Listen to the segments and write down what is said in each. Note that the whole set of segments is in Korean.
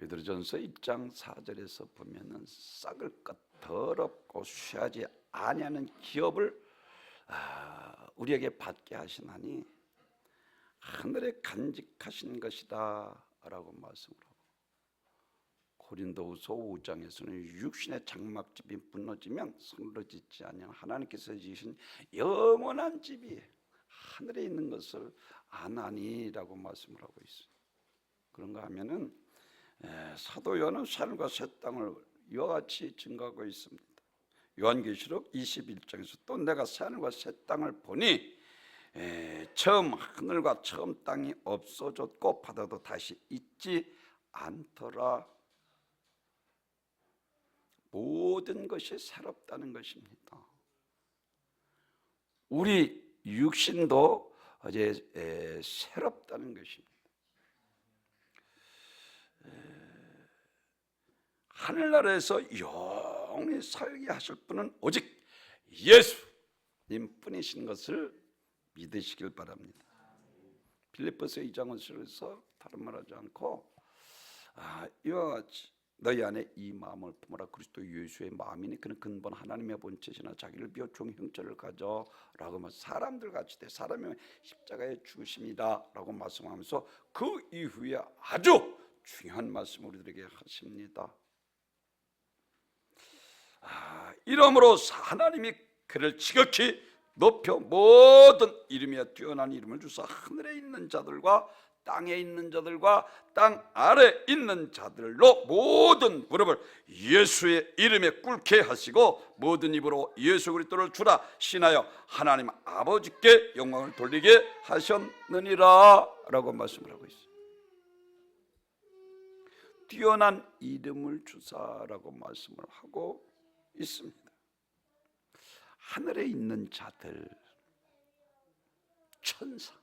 베드로전서 1장 4절에서 보면은 썩을 것 더럽고 취하지 아니하는 기업을 우리에게 받게 하시나니 하늘에 간직하신 것이다 라고 말씀을 하고, 고린도후서 5장에서는 육신의 장막집이 무너지면 손으로 짓지 아니하는 하나님께서 지으신 영원한 집이 하늘에 있는 것을 아나니라고 말씀을 하고 있어요. 그런가 하면은 사도 요한은 하늘과 새 땅을 이와 같이 증거하고 있습니다. 요한계시록 21장에서 또 내가 하늘과 새 땅을 보니 처음 하늘과 처음 땅이 없어졌고 바다도 다시 있지 않더라. 모든 것이 새롭다는 것입니다. 우리 육신도 이제 새롭다는 것입니다. 하늘나라에서 영원히 살게 하실 분은 오직 예수님 뿐이신 것을 믿으시길 바랍니다. 빌립보서 2장에서 다른 말하지 않고 이와 같이 너희 안에 이 마음을 품어라. 그리스도 예수의 마음이니 그는 근본 하나님의 본체시나 자기를 비워 종 형체를 가져 라고 하면 사람들 같이 돼 사람의 십자가에 죽으심이다 라고 말씀하면서 그 이후에 아주 중요한 말씀을 우리들에게 하십니다. 이러므로 하나님이 그를 지극히 높여 모든 이름에 뛰어난 이름을 주사 하늘에 있는 자들과 땅에 있는 자들과 땅 아래 있는 자들로 모든 무릎을 예수의 이름에 꿇게 하시고 모든 입으로 예수 그리스도를 주라 신하여 하나님 아버지께 영광을 돌리게 하셨느니라 라고 말씀을 하고 있어요. 뛰어난 이름을 주사라고 말씀을 하고 있습니다. 하늘에 있는 자들, 천사를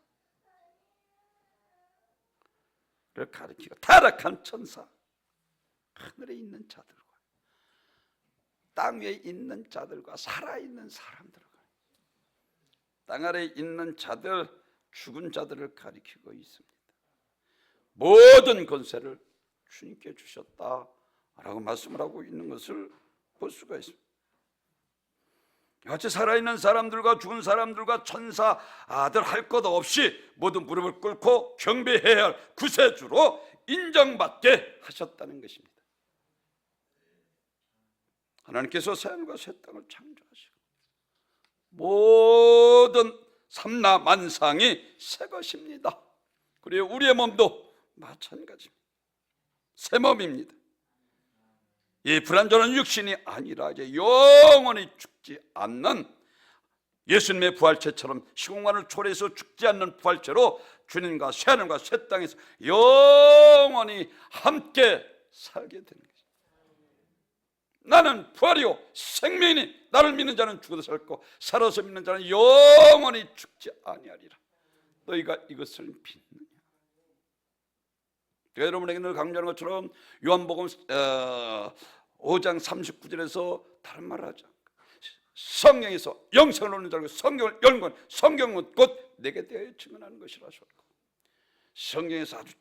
가리키고 타락한 천사, 하늘에 있는 자들과 땅 위에 있는 자들과 살아있는 사람들과 땅 아래에 있는 자들, 죽은 자들을 가리키고 있습니다. 모든 권세를 주님께 주셨다라고 말씀을 하고 있는 것을 볼 수가 있습니다. 같이 살아있는 사람들과 죽은 사람들과 천사들 할 것 없이 모든 무릎을 꿇고 경배해야 할 구세주로 인정받게 하셨다는 것입니다. 하나님께서 하늘과 새 땅을 창조하시고 모든 삼라 만상이 새 것입니다. 그리고 우리의 몸도 마찬가지입니다. 새 몸입니다. 이 불완전한 육신이 아니라 이제 영원히 죽지 않는 예수님의 부활체처럼 시공간을 초래해서 죽지 않는 부활체로 주님과 새하늘과 새 땅에서 영원히 함께 살게 되는 것입니다. 나는 부활이요 생명이니 나를 믿는 자는 죽어도 살고 살아서 믿는 자는 영원히 죽지 아니하리라. 너희가 이것을 믿느냐? 제가 여러분에게 늘 강조하는 것처럼 요한복음 5장 39절에서 다른 말을 하죠. 성경에서 영생을 얻는 자고 성경을 열는 건 성경은 곧 내게 대하여 증언하는 것이라 하셨고, 성경에서 아주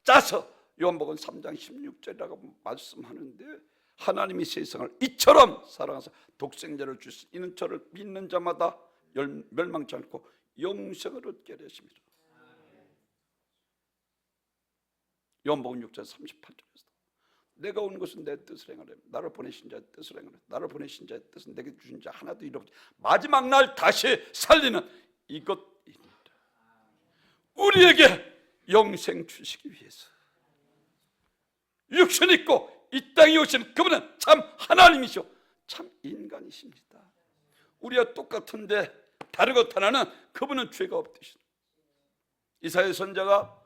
짜서 요한복음 3장 16절이라고 말씀하는데 하나님이 세상을 이처럼 사랑하사 독생자를 주시 이는 저를 믿는 자마다 멸망치 않고 영생을 얻게 되십니다. 요한복음 6장 38절에서 내가 온 것은 내 뜻을 행하려 나를 보내신 자의 뜻을 행하려 나를 보내신 자의 뜻은 내게 주신 자 하나도 잃어버리지 마지막 날 다시 살리는 이것입니다. 우리에게 영생 주시기 위해서 육신 있고 이 땅에 오신 그분은 참 하나님이시오 참 인간이십니다. 우리와 똑같은데 다른 것 하나는 그분은 죄가 없으시다. 이사야 선지자가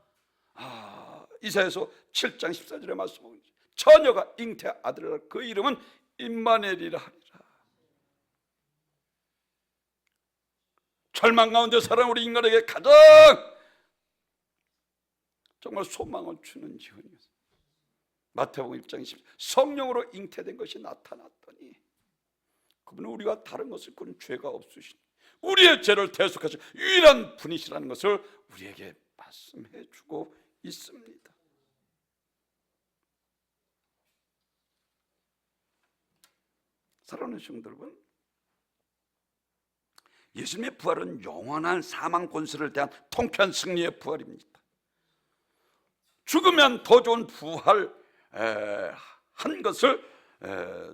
이사야서 7장 14절에 말씀하고 처녀가 잉태 아들이라 그 이름은 임마누엘이라 하리라. 절망 가운데 살아온 우리 인간에게 가장 정말 소망을 주는 지원이었습니다. 마태복음 1장 10절 성령으로 잉태된 것이 나타났더니 그분은 우리가 다른 것을 그런 죄가 없으신 우리의 죄를 대속하신 유일한 분이시라는 것을 우리에게 말씀해 주고 있습니다. 사랑하는 성도 여러분, 예수님의 부활은 영원한 사망 권세를 대한 통쾌한 승리의 부활입니다. 죽으면 더 좋은 부활 한 것을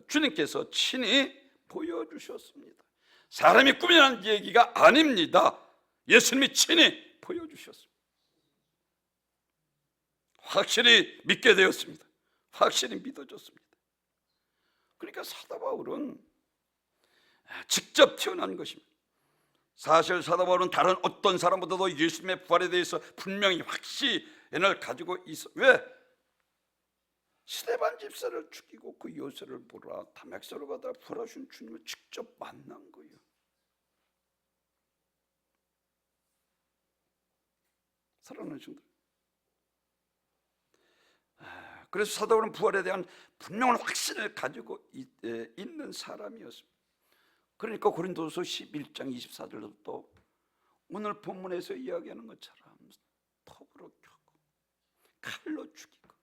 주님께서 친히 보여주셨습니다. 사람이 꾸며낸 얘기가 아닙니다. 예수님이 친히 보여주셨습니다. 확실히 믿게 되었습니다. 확실히 믿어졌습니다. 그러니까 사도 바울은 직접 태어난 것입니다. 사실 사도 바울은 다른 어떤 사람보다도 예수님의 부활에 대해서 분명히 확신을 가지고 있어. 왜? 스데반 집사를 죽이고 그 요새를 보라 다메섹으로 가다 부활하신 주님을 직접 만난 거예요. 사랑하는 성도, 그래서 사도 바울은 부활에 대한 분명한 확신을 가지고 있는 사람이었습니다. 그러니까 고린도서 11장 24절도 오늘 본문에서 이야기하는 것처럼 톱으로 켜고 칼로 죽이고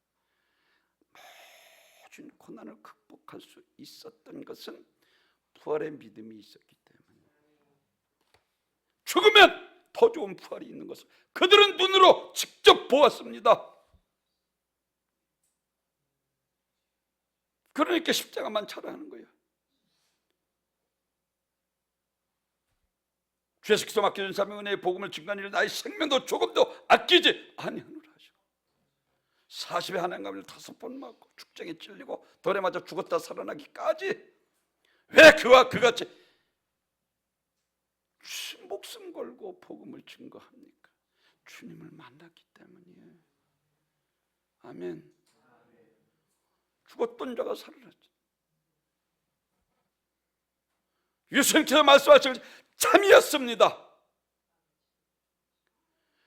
모든 고난을 극복할 수 있었던 것은 부활의 믿음이 있었기 때문에, 죽으면 더 좋은 부활이 있는 것을 그들은 눈으로 직접 보았습니다. 그러니까 십자가만 자랑하는 거예요. 주 예수께서 맡겨준 사명의 은혜의 복음을 증거하는 일 나의 생명도 조금도 아끼지 아니하노라 하시고 40에 한행감을 5번 맞고 축정에 찔리고 돌에 맞아 죽었다 살아나기까지 왜 그와 그같이 목숨 걸고 복음을 증거합니까? 주님을 만났기 때문이에요. 아멘. 죽었던 자가 살아났죠. 예수님께서 말씀하신 참이었습니다.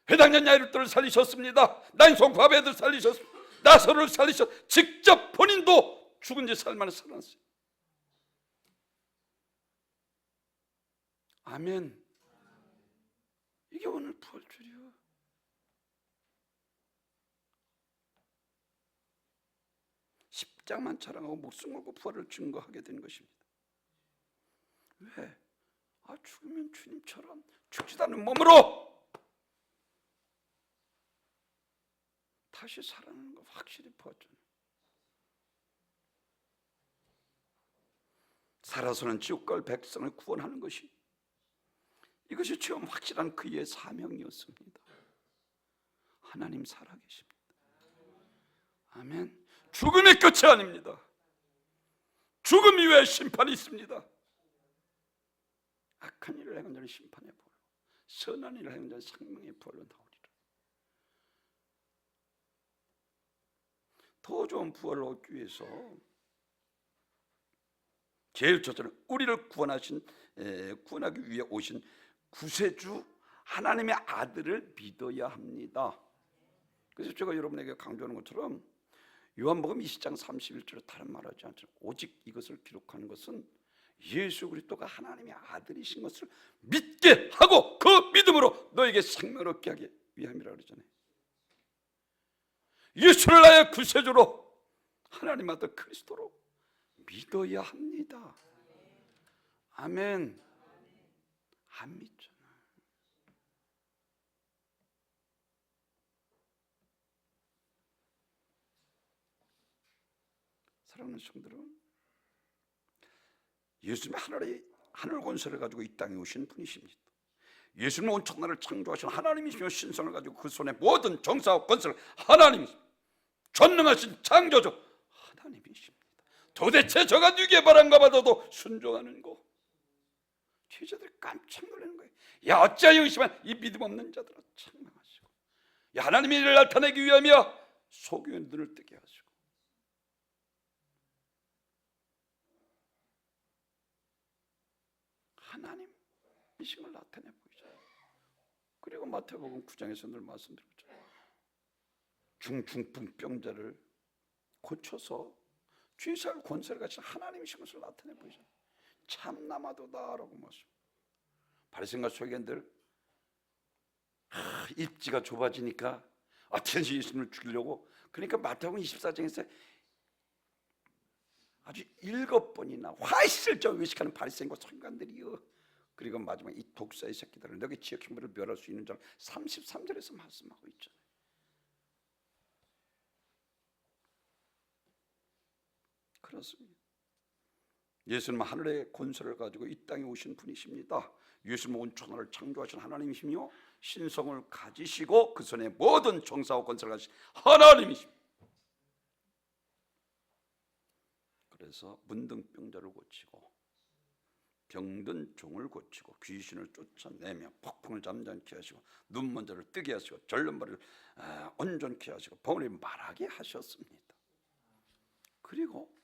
회당년 야이루들을 살리셨습니다. 난송 바베들 살리셨습니다. 나사로를 살리셨. 직접 본인도 죽은 지 살만에 살아났어요. 아멘. 이게 오늘 부활절이요. 십자가만 자랑하고 목숨 걸고 부활을 증거하게 된 것입니다. 왜? 죽으면 주님처럼 죽지도 않은 몸으로 다시 살아나는 거 확실히 보았잖아요. 살아서는 지옥 갈 백성을 구원하는 것이, 이것이 처음 확실한 그의 사명이었습니다. 하나님 살아계십니다. 아멘. 죽음이 끝이 아닙니다. 죽음 이후에 심판이 있습니다. 악한 일을 행한 자는 심판의 부활로, 선한 일을 행한 자는 생명의 부활로 나오리라. 더 좋은 부활을 얻기 위해서 제일 첫째는 우리를 구원하기 위해 오신 구세주 하나님의 아들을 믿어야 합니다. 그래서 제가 여러분에게 강조하는 것처럼 요한복음 20장 31절에 다른 말하지 않죠. 오직 이것을 기록하는 것은 예수 그리스도가 하나님의 아들이신 것을 믿게 하고 그 믿음으로 너에게 생명을 얻게 하기 위함이라 그러잖아요. 예수를 나의 구세주로 하나님 아들 그리스도로 믿어야 합니다. 아멘. 안 믿잖아. 사랑하는 성도들은 예수님의 하늘 권세를 가지고 이 땅에 오신 분이십니다. 예수님은 온 천하를 창조하신 하나님이시며 신성을 가지고 그 손에 모든 정사와 권세를 하나님이십니다. 전능하신 창조주 하나님이십니다. 도대체 저가 누구의 바람과 받아도 순종하는 거. 제자들 깜짝 놀라는 거예요. 야 어찌하여 의심한 이 믿음 없는 자들아 책망하시고, 야 하나님의 일을 나타내기 위하며 소교의 눈을 뜨게 하시고, 하나님이신 걸 나타내 보이죠. 그리고 마태복음 9장에서 늘 말씀드렸죠. 중풍병자를 고쳐서 죄사할 권세를 가진 하나님이신 것을 나타내 보이죠. 참나마도다라고 말씀. 바리새인과 서기관들 입지가 좁아지니까 어떻게든지 예수님을 죽이려고, 그러니까 마태복음 24장에서 아주 7번이나 화있을저 외식하는 바리새인과 서기관들이여. 그리고 마지막에 이 독사의 새끼들을 너희 지역 형벌을 멸할 수 있는 줄 33절에서 말씀하고 있잖아요. 그렇습니다. 예수님은 하늘의 권세를 가지고 이 땅에 오신 분이십니다. 예수님은 온 천하를 창조하신 하나님이시며 신성을 가지시고 그 손에 모든 정사와 권세를 가지신 하나님이십니다. 그래서 문둥병자를 고치고 병든 종을 고치고 귀신을 쫓아내며 폭풍을 잠잠케 하시고 눈먼 자를 뜨게 하시고 절른 머리를 온전케 하시고 병을 말하게 하셨습니다. 그리고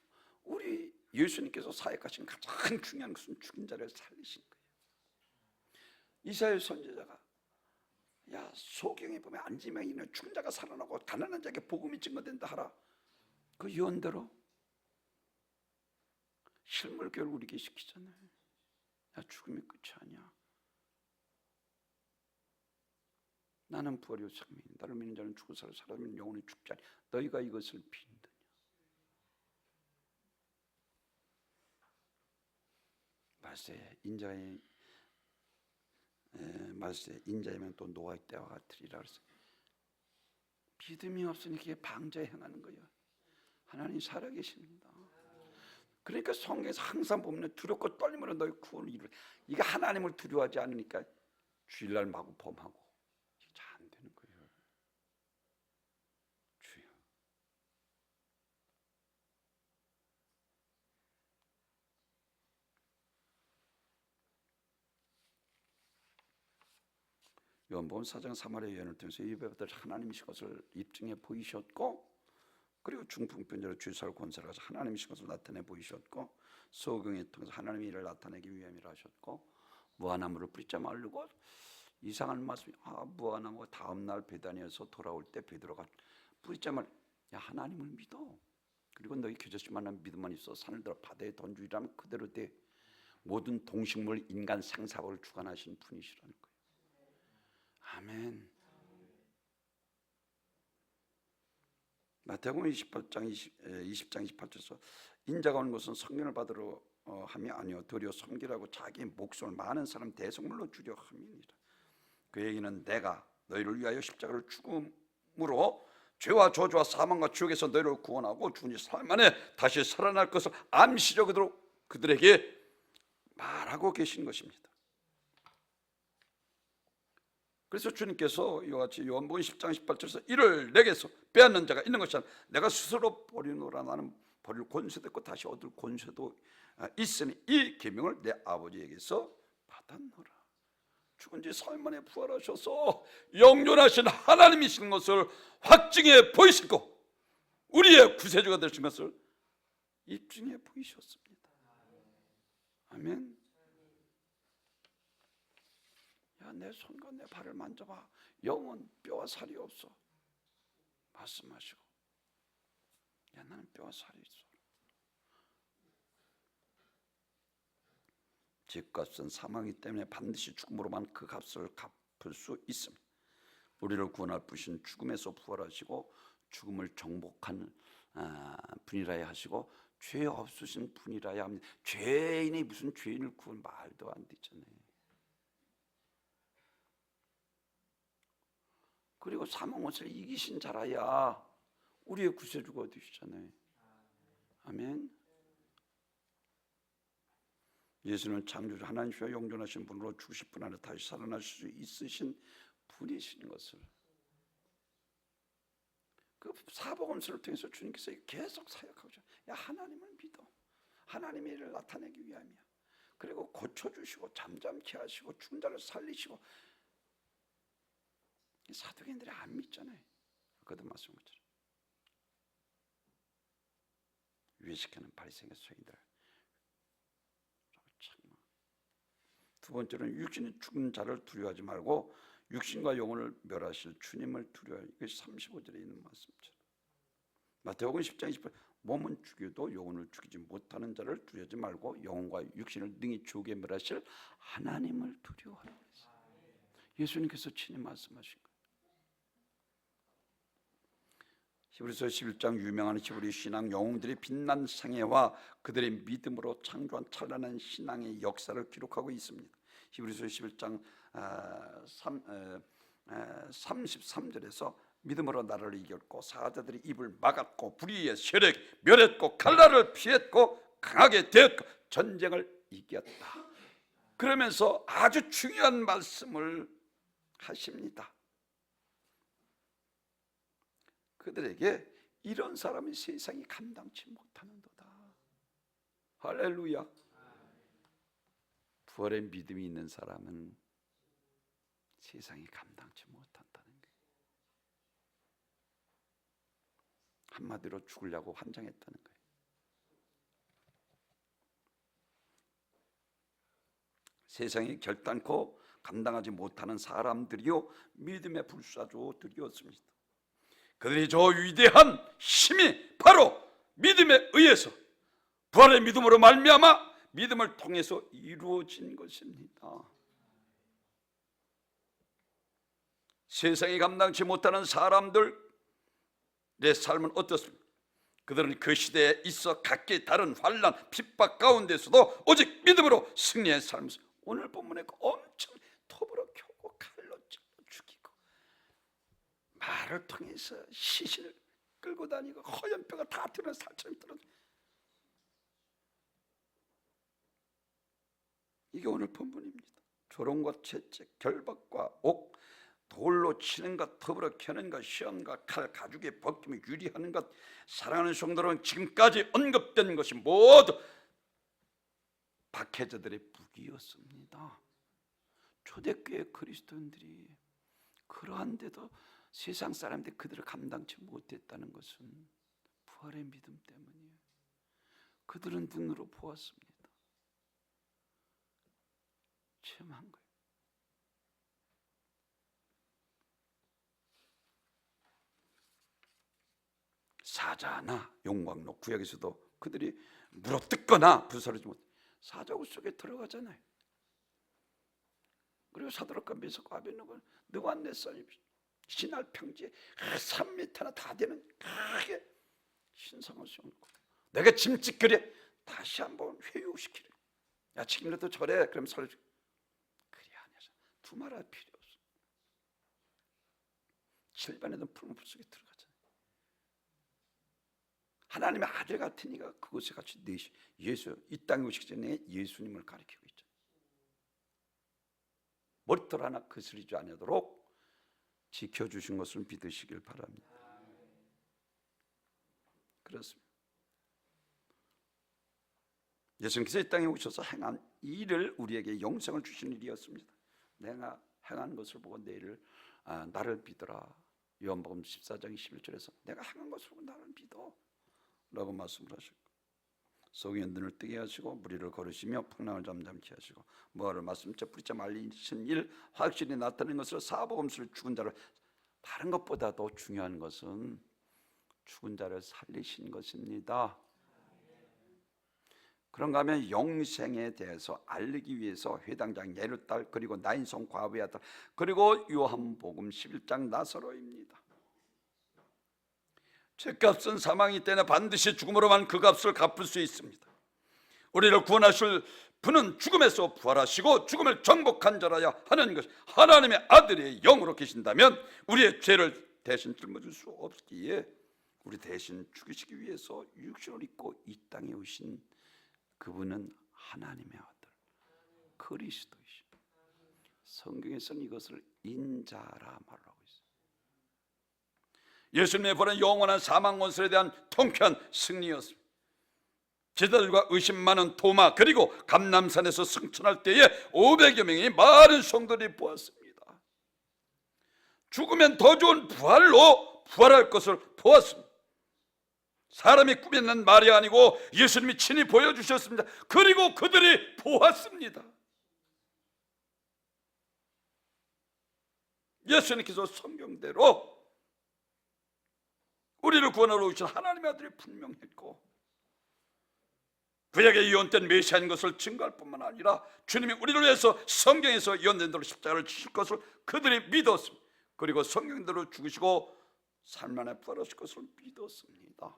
우리 예수님께서 사역하신 가장 중요한 것은 죽은 자를 살리신 거예요. 이사야 선지자가 야 소경에 보면 안지명이 있는 죽은 자가 살아나고 가난한 자에게 복음이 증거된다 하라. 그 예언대로 실물교를 우리에게 시키잖아요. 야 죽음이 끝이 아니야. 나는 부활이요 생명이니 나를 믿는 자는 죽어서 살아나면 영원히 죽지 아니. 너희가 이것을 빈드냐. 말세 인자이면 또 노아의 때와 같으리라 그랬어요. 믿음이 없으니까 이게 방자에 행하는 거예요. 하나님 살아계십니다. 그러니까 성경에서 항상 보면 두렵고 떨림으로 너희 구원을 이루라. 이게 하나님을 두려워하지 않으니까 주일날 마구 범하고 이게 잘 안 되는 거예요. 주여. 요한복음 4장 3할의 예언을 통해서 이배우들 하나님이신 것을 입증해 보이셨고, 그리고 중풍병자로 주사를 권세를 가서 하나님이신 것을 나타내 보이셨고, 소경에 통해서 하나님의 일을 나타내기 위함이라 하셨고, 무화나무를 뿌리자 마르고 이상한 말씀이 무화나무가 다음날 베다니에서 돌아올 때 베드로가 뿌리자 말 야 하나님을 믿어. 그리고 너희 겨자씨 만난 믿음만 있어 산을 들어 바다에 던지라면 그대로 돼. 모든 동식물 인간 생사를 주관하신 분이시라는 거예요. 아멘. 마태복음 20장 28절에서 인자가 오는 것은 성령을 받으러 함이 아니요 도리어 섬기라고 자기 목숨을 많은 사람 대속물로 주려 함이니라. 그 얘기는 내가 너희를 위하여 십자가를 죽음으로 죄와 저주와 사망과 지옥에서 너희를 구원하고 죽은 지 사흘 만에 다시 살아날 것을 암시적으로 그들에게 말하고 계신 것입니다. 그래서 주님께서 이와 같이 요한복음 10장 18절에서 이를 내게서 빼앗는 자가 있는 것이 아니라 내가 스스로 버리노라. 나는 버릴 권세도 있고 다시 얻을 권세도 있으니 이 계명을 내 아버지에게서 받았노라. 죽은 지 사흘 만에 부활하셔서 영존하신 하나님이신 것을 확증해 보이시고 우리의 구세주가 되신 것을 입증해 보이셨습니다. 아멘. 야, 내 손과 내 발을 만져봐. 영은 뼈와 살이 없어. 말씀하시고, 야, 나는 뼈와 살이 있어. 집값은 사망이기 때문에 반드시 죽음으로만 그 값을 갚을 수 있습니다. 우리를 구원할 분이신 죽음에서 부활하시고 죽음을 정복한 분이라야 하시고 죄 없으신 분이라야 합니다. 죄인이 무슨 죄인을 구원 말도 안 되잖아요. 그리고 사망옷을 이기신 자라야 우리의 구세주가 되시잖아요. 아멘. 예수는 창조주 하나님이시여 영존하신 분으로 죽으실 분 안에 다시 살아나실 수 있으신 분이신 것을 그 사복음서를 통해서 주님께서 계속 사역하고 야 하나님을 믿어. 하나님의 일을 나타내기 위함이야. 그리고 고쳐주시고 잠잠케 하시고 죽은 자를 살리시고. 사도인들이 안 믿잖아요. 그것도 말씀한 것처럼 외식하는 바리새인과 서기관들. 두 번째로는 육신이 죽은 자를 두려워하지 말고 육신과 영혼을 멸하실 주님을 두려워하라. 이것이 35절에 있는 말씀처럼. 마태복음 10장 28절 몸은 죽여도 영혼을 죽이지 못하는 자를 두려워하지 말고 영혼과 육신을 능히 죽게 멸하실 하나님을 두려워하라. 예수님께서 친히 말씀하신 거예요. 히브리서 11장 유명한 히브리 신앙 영웅들이 빛난 생애와 그들의 믿음으로 창조한 찬란한 신앙의 역사를 기록하고 있습니다. 히브리서 11장 33절에서 믿음으로 나를 이겼고 사자들이 입을 막았고 불의의 세력 멸했고 칼날을 피했고 강하게 되었고 전쟁을 이겼다. 그러면서 아주 중요한 말씀을 하십니다. 그들에게 이런 사람이 세상이 감당치 못하는도다. 할렐루야. 부활의 믿음이 있는 사람은 세상이 감당치 못한다는 거예요. 한마디로 죽으려고 환장했다는 거예요. 세상이 결단코 감당하지 못하는 사람들이요 믿음의 불사조들이었습니다. 그들이 저 위대한 힘이 바로 믿음에 의해서 부활의 믿음으로 말미암아 믿음을 통해서 이루어진 것입니다. 세상이 감당치 못하는 사람들의 삶은 어떻습니까? 그들은 그 시대에 있어 각기 다른 환난, 핍박 가운데서도 오직 믿음으로 승리의 삶을 오늘 본문에 엄청 톱으로 켜고 칼로 찔러 죽이고 말을 통해서 시신을 끌고 다니고 허연뼈가 다 드러나 살처럼 떨어져. 이게 오늘 본문입니다. 조롱과 채찍, 결박과 옥, 돌로 치는 것, 더불어 켜는 것, 시험과 칼, 가죽에 벗기며 유리하는 것, 사랑하는 성도는 지금까지 언급된 것이 모두 박해자들의 무기였습니다. 초대교회 그리스도인들이 그러한데도 세상 사람들이 그들을 감당치 못했다는 것은 부활의 믿음 때문이에요. 그들은 눈으로 보았습니다. 체험한 거예요. 사자나 용광로 구약에서도 그들이 물어뜯거나 부서지지 못해 사자굴 속에 들어가잖아요. 그리고 사드락과 메삭과 아벳네고는 느부갓네살이 신할 평지에 3m나 다 되는 크게 신상을 세워놓고 내가 짐짓거려 다시 한번 회유시키래. 야 지금이라도 저래. 그럼 살려줘. 그리 아니야. 두말할 필요 없어. 7반에도 푸른 불 속에 들어가잖아요. 하나님의 아들 같으니까 그곳에 같이 예수 이 땅에 오시기 전에 예수님을 가리키고 있죠. 머리털 하나 거스리지 않도록 지켜주신 것을 믿으시길 바랍니다. 그렇습니다. 예수님께서 이 땅에 오셔서 행한 일을 우리에게 영생을 주신 일이었습니다. 내가 행한 것을 보고 나를 믿어라. 요한복음 14장 11절에서 내가 행한 것을 보고 나를 믿어 라고 말씀을 하셨고 속에 눈을 뜨게 하시고 무리를 거르시며 풍랑을 잠잠케 하시고 뭐를 말씀째 뿌리째 말리신 일 확실히 나타낸 것을 사복음서를 죽은 자를 다른 것보다도 중요한 것은 죽은 자를 살리신 것입니다. 그런가 하면 영생에 대해서 알리기 위해서 회당장 예루딸 그리고 나인성 과부의 아들 그리고 요한복음 11장 나사로입니다. 죄값은 사망이 때문에 반드시 죽음으로만 그 값을 갚을 수 있습니다. 우리를 구원하실 분은 죽음에서 부활하시고 죽음을 정복한 자라야 하는 것 하나님의 아들의 영으로 계신다면 우리의 죄를 대신 짊어질 수 없기에 우리 대신 죽이시기 위해서 육신을 입고 이 땅에 오신 그분은 하나님의 아들 그리스도이십니다. 성경에서는 이것을 인자라 말하고 있어요. 예수님의 부활은 영원한 사망 원수에 대한 통쾌한 승리였습니다. 제자들과 의심 많은 토마 그리고 감람산에서 승천할 때에 500여 명이 많은 성도들이 보았습니다. 죽으면 더 좋은 부활로 부활할 것을 보았습니다. 사람이 꾸며낸 말이 아니고 예수님이 친히 보여주셨습니다. 그리고 그들이 보았습니다. 예수님께서 성경대로 우리를 구원하러 오신 하나님의 아들이 분명했고 구약의 예언된 메시아인 것을 증거할 뿐만 아니라 주님이 우리를 위해서 성경에서 예언된 대로 십자가를 지실 것을 그들이 믿었습니다. 그리고 성경대로 죽으시고 삶 안에 부활하실 것을 믿었습니다.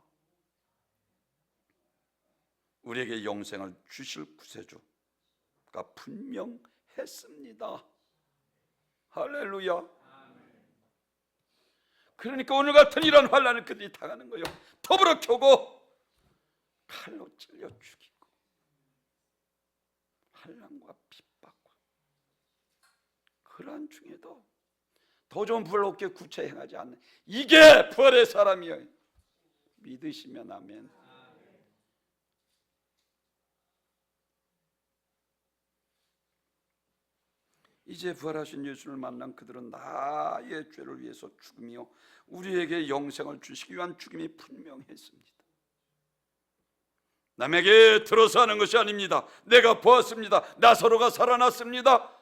우리에게 영생을 주실 구세주가 분명했습니다. 할렐루야. 그러니까 오늘 같은 이런 환난을 그들이 당하는 거예요. 더불어 켜고 칼로 찔려 죽이고 환난과 핍박과 그러한 중에도 더 좋은 부활을 얻게 구체 행하지 않는 이게 부활의 사람이에요. 믿으시면 아멘. 이제 부활하신 예수를 만난 그들은 나의 죄를 위해서 죽으며 우리에게 영생을 주시기 위한 죽음이 분명했습니다. 남에게 들어서 하는 것이 아닙니다. 내가 보았습니다. 나사로가 살아났습니다.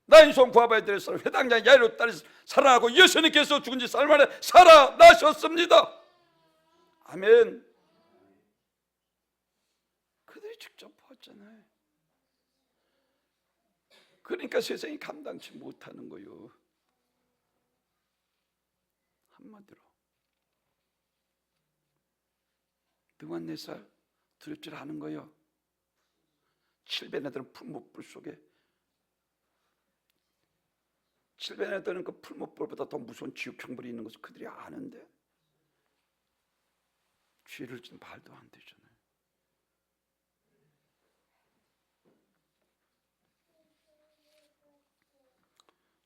나인손 구하바이들에서 회당장 야이로 딸이 살아나고 예수님께서 죽은 지 사흘 만에 살아나셨습니다. 아멘. 그들이 직접 보았잖아요. 그러니까 세상이 감당치 못하는 거요. 한마디로 등한 4살 두렵질 않은 거요. 7배 애들은 풀무불 속에 7배 애들은 그 풀무불보다 더 무서운 지옥 형벌이 있는 것을 그들이 아는데 죄를 짓는 말도 안 되잖아요.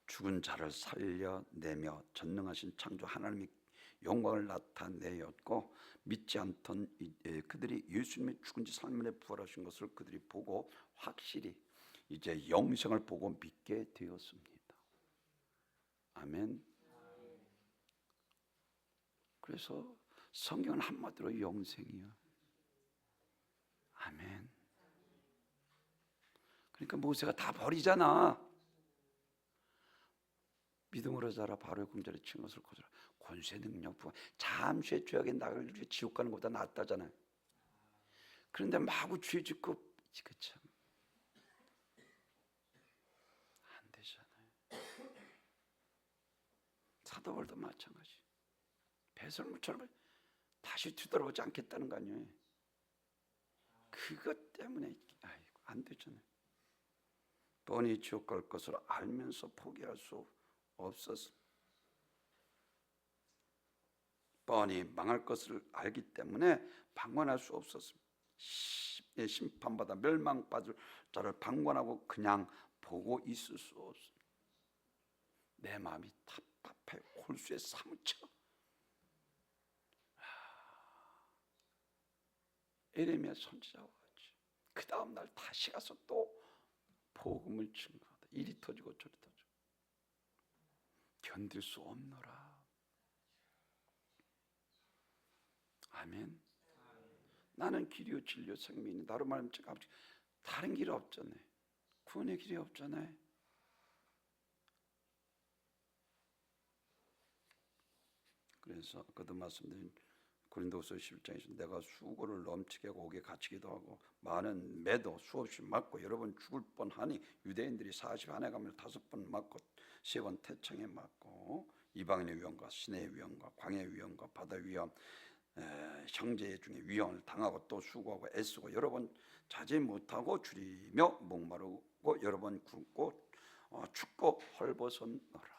죽은 자를 살려내며 전능하신 창조 하나님의 영광을 나타내었고 믿지 않던 그들이 예수님의 죽은 지 3일 만에 부활하신 것을 그들이 보고 확실히 이제 영생을 보고 믿게 되었습니다. 아멘. 그래서 성경은 한마디로 영생이야. 아멘. 그러니까 모세가 다 버리잖아. 믿음으로 자라 바로의 공자를 친 것을 거절하 권세 능력 부하 잠시의 죄악에 나를 위해 지옥 가는 것보다 낫다잖아요. 그런데 마구 죄 짓고 이거 참 안 되잖아요. 사도 바울도 마찬가지. 배설물처럼 다시 뒤돌아보지 않겠다는 거 아니에요. 그것 때문에 아이고 안 되잖아요. 뻔히 지옥 갈 것을 알면서 포기할 수 없었어. 뻔히 망할 것을 알기 때문에 방관할 수 없었습니다. 심판받아 멸망받을 자를 방관하고 그냥 보고 있을 수 없습니다. 내 마음이 답답해 홀수에 사무쳐. 에레미야 선지자와 같이 그 다음 날 다시 가서 또 복음을 증거하다. 이리 터지고 저리 터지고 견딜 수 없노라. 아멘. 나는 길이요 진리요 생명이니 나로 말하면 다른 길이 없잖아요. 구원의 길이 없잖아요. 그래서 아까도 말씀드린 고린도후서 11장에서 내가 수고를 넘치게 하고 옥에 갇히기도 하고 많은 매도 수없이 맞고 여러 번 죽을 뻔하니 유대인들이 40 안에 가면 5번 맞고 3번 태창에 맞고 이방인의 위험과 신의 위험과 광야의 위험과 바다 위험 형제 중에 위험을 당하고 또 수고하고 애쓰고 여러 번 자지 못하고 줄이며 목마르고 여러 번 굶고 춥고 헐벗었노라.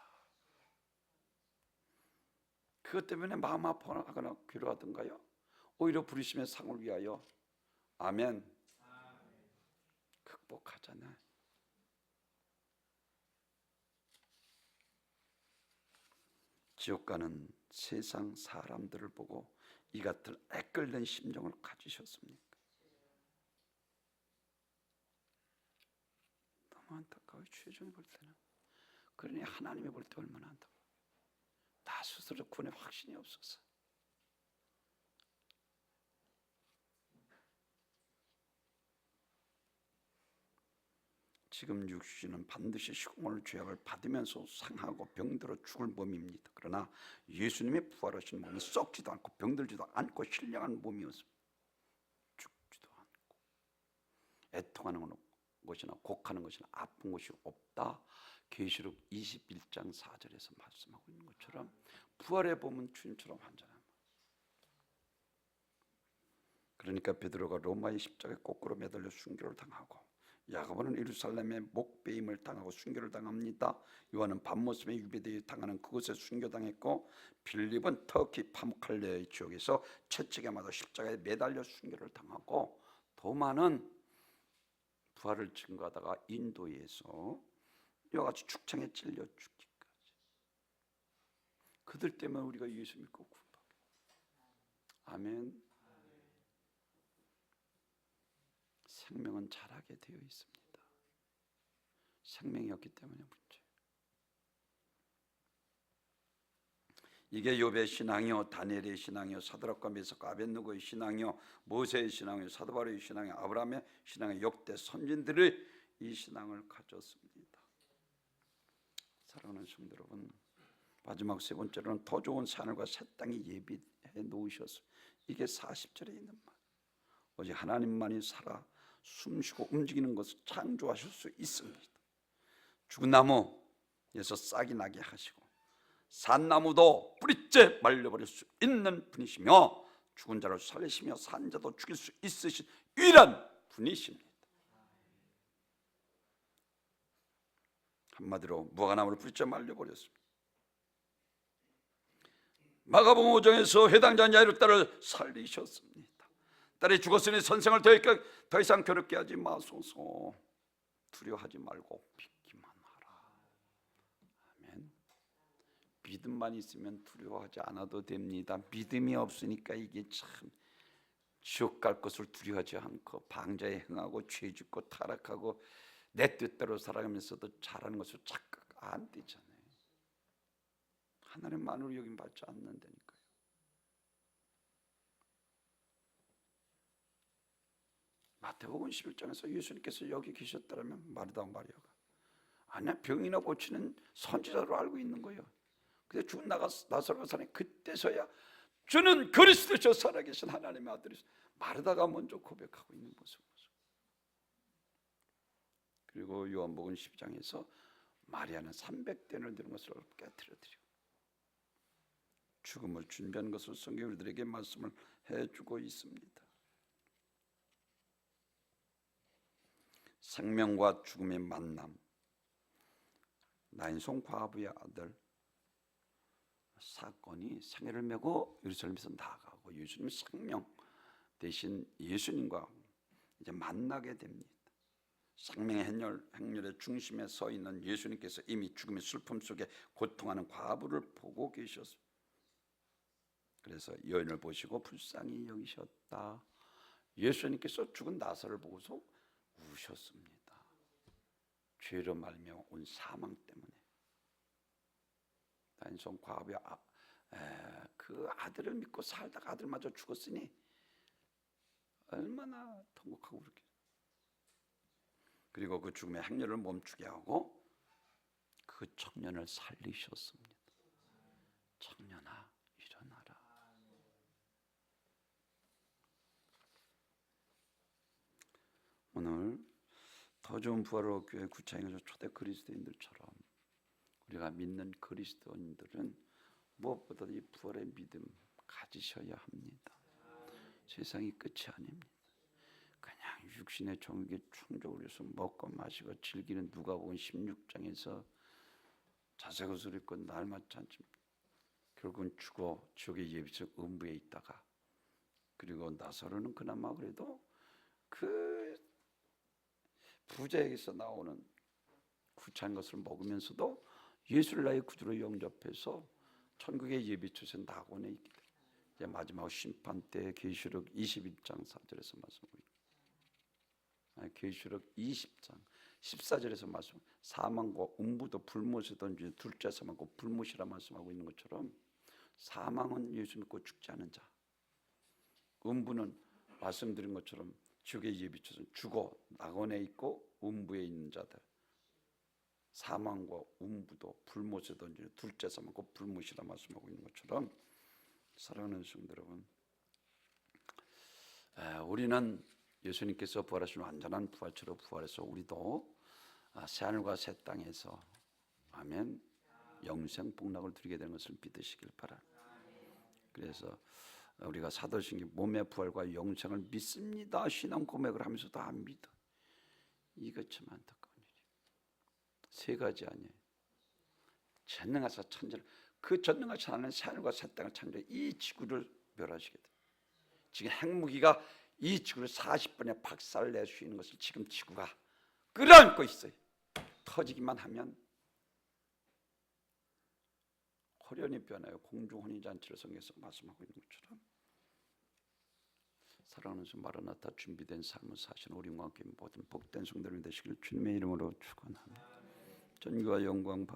그것 때문에 마음 아파하거나 괴로워하던가요? 오히려 부르심의 상을 위하여 아멘 극복하잖아요. 지옥 가는 세상 사람들을 보고 이 같은 애끓는 심정을 가지셨습니까? 너무 안타까워요. 최종에 볼 때는. 그러니 하나님이 볼 때 얼마나 안타까워요. 나 스스로 구원에 확신이 없어서 지금 육신은 반드시 시공을 죄악을 받으면서 상하고 병들어 죽을 몸입니다. 그러나 예수님의 부활하신 몸은 썩지도 않고 병들지도 않고 신령한 몸이었습니다. 죽지도 않고 애통하는 것이나 곡하는 것이나 아픈 것이 없다. 계시록 21장 4절에서 말씀하고 있는 것처럼 부활해 보면 주님처럼 완전한. 그러니까 베드로가 로마의 십자가에 거꾸로 매달려 순교를 당하고, 야고보는 예루살렘의 목베임을 당하고 순교를 당합니다. 요한은 밤모습에 유배되어 당하는 그곳에 순교당했고, 빌립은 터키 파무칼레의 지역에서 채찍에 맞아 십자가에 매달려 순교를 당하고, 도마는 부활을 증거하다가 인도에서 이와 같이 축창에 찔려 죽기까지. 그들 때문에 우리가 예수 믿고 구원받게. 아멘. 생명은 자라게 되어 있습니다. 생명이 없기 때문에 문제예요. 이게 욥의 신앙이요, 다니엘의 신앙이요, 사드락과 메삭과 아벳느고의 신앙이요, 모세의 신앙이요, 사도 바울의 신앙이요, 아브라함의 신앙이요, 역대 선진들의 이 신앙을 가졌습니다. 사랑하는 성도 여러분, 마지막 세 번째로는 더 좋은 하늘과 새 땅이 예비해 놓으셨어요. 이게 40절에 있는 말. 오직 하나님만이 살아 숨쉬고 움직이는 것을 창조하실 수 있습니다. 죽은 나무에서 싹이 나게 하시고 산나무도 뿌리째 말려버릴 수 있는 분이시며, 죽은 자를 살리시며 산 자도 죽일 수 있으신 유일한 분이십니다. 한마디로 무화과나무를 뿌리째 말려버렸습니다. 마가복음 5장에서 회당자 야이루딸을 살리셨습니다. 딸이 죽었으니 선생을 더 이상 괴롭게 하지 마소서. 두려워하지 말고 믿기만 하라. 아멘. 믿음만 있으면 두려워하지 않아도 됩니다. 믿음이 없으니까 이게 참, 지옥 갈 것을 두려워하지 않고 방자에 행하고 죄 짓고 타락하고 내 뜻대로 살아가면서도 잘하는 것을 착각 안 되잖아요. 하나님 만으로 여김 받지 않는다니까요. 마태복음 11장에서 예수님께서 여기 계셨다면 마르다 마리아가 아니야, 병이나 고치는 선지자로 알고 있는 거예요. 근데 죽은 나사로가 사니 그때서야 주는 그리스도시요 살아계신 하나님의 아들이시. 마르다가 먼저 고백하고 있는 모습. 그리고 요한복음 10장에서 마리아는 300대를 드는 것을 깨뜨려드리고 죽음을 준비하는 것을 성경이 우리들에게 말씀을 해주고 있습니다. 생명과 죽음의 만남, 나인송 과부의 아들 사건이 생애를 메고 예루살렘에서 나가고 예수님 생명 대신 예수님과 이제 만나게 됩니다. 생명의 행렬의 중심에 서 있는 예수님께서 이미 죽음의 슬픔 속에 고통하는 과부를 보고 계셨습니다. 그래서 여인을 보시고 불쌍히 여기셨다. 예수님께서 죽은 나사로를 보고서 우셨습니다. 죄로 말미암아 온 사망 때문에. 나인송 과부의 그 아들을 믿고 살다가 아들마저 죽었으니 얼마나 통곡하고 그렇게. 그리고 그 죽음의 행렬을 멈추게 하고 그 청년을 살리셨습니다. 청년아 일어나라. 오늘 더 좋은 부활로 교회 구창에서 초대 그리스도인들처럼 우리가 믿는 그리스도인들은 무엇보다 이 부활의 믿음 가지셔야 합니다. 세상이 끝이 아닙니다. 그냥 육신의 정욕에 충족을 해서 먹고 마시고 즐기는 누가복음 16장에서 자색옷을 입고 날맞지 않습니다. 결국은 죽어 지옥의 예비석 음부에 있다가, 그리고 나사로는 그나마 그래도 그 부자에게서 나오는 구차한 것을 먹으면서도 예수를 나의 구주로 영접해서 천국의 예비처에 낙원에 있게 됩니다. 이제 마지막 심판 때 계시록 21장 4절에서 말씀하고 있습니다. 계시록 20장 14절에서 말씀, 사망과 음부도 불못에 던진 둘째 사망과 불못이라 말씀하고 있는 것처럼 사망은 예수 믿고 죽지 않은 자, 음부는 말씀드린 것처럼 지옥의 예비처에서 죽어 낙원에 있고 음부에 있는 자들, 사망과 음부도 불못에 던지는 둘째 사망과 불못이라 말씀하고 있는 것처럼, 사랑하는 성도 여러분, 우리는 예수님께서 부활하신 완전한 부활체로 부활해서 우리도 새하늘과 새 땅에서 아멘 영생 복락을 누리게 되는 것을 믿으시길 바랍니다. 그래서 우리가 사도신경 몸의 부활과 영생을 믿습니다 신앙 고백을 하면서도 안 믿어. 이거 참 안타까운 일이에요. 세 가지 아니에요. 전능하사 천지를, 그 전능하신 하나님은 하늘과 새 땅을 창조해 이 지구를 멸하시게 돼. 지금 핵무기가 이 지구를 40번에 박살낼 수 있는 것을 지금 지구가 끌어안고 있어요. 터지기만 하면 호련히 변하여 공중혼인잔치를 성경에서 말씀하고 있는 것처럼 사랑하는 주 마라나타 준비된 삶을 사시는 우리와 함께 모든 복된 성도들 되시길 주님의 이름으로 축원합니다. 전과 영광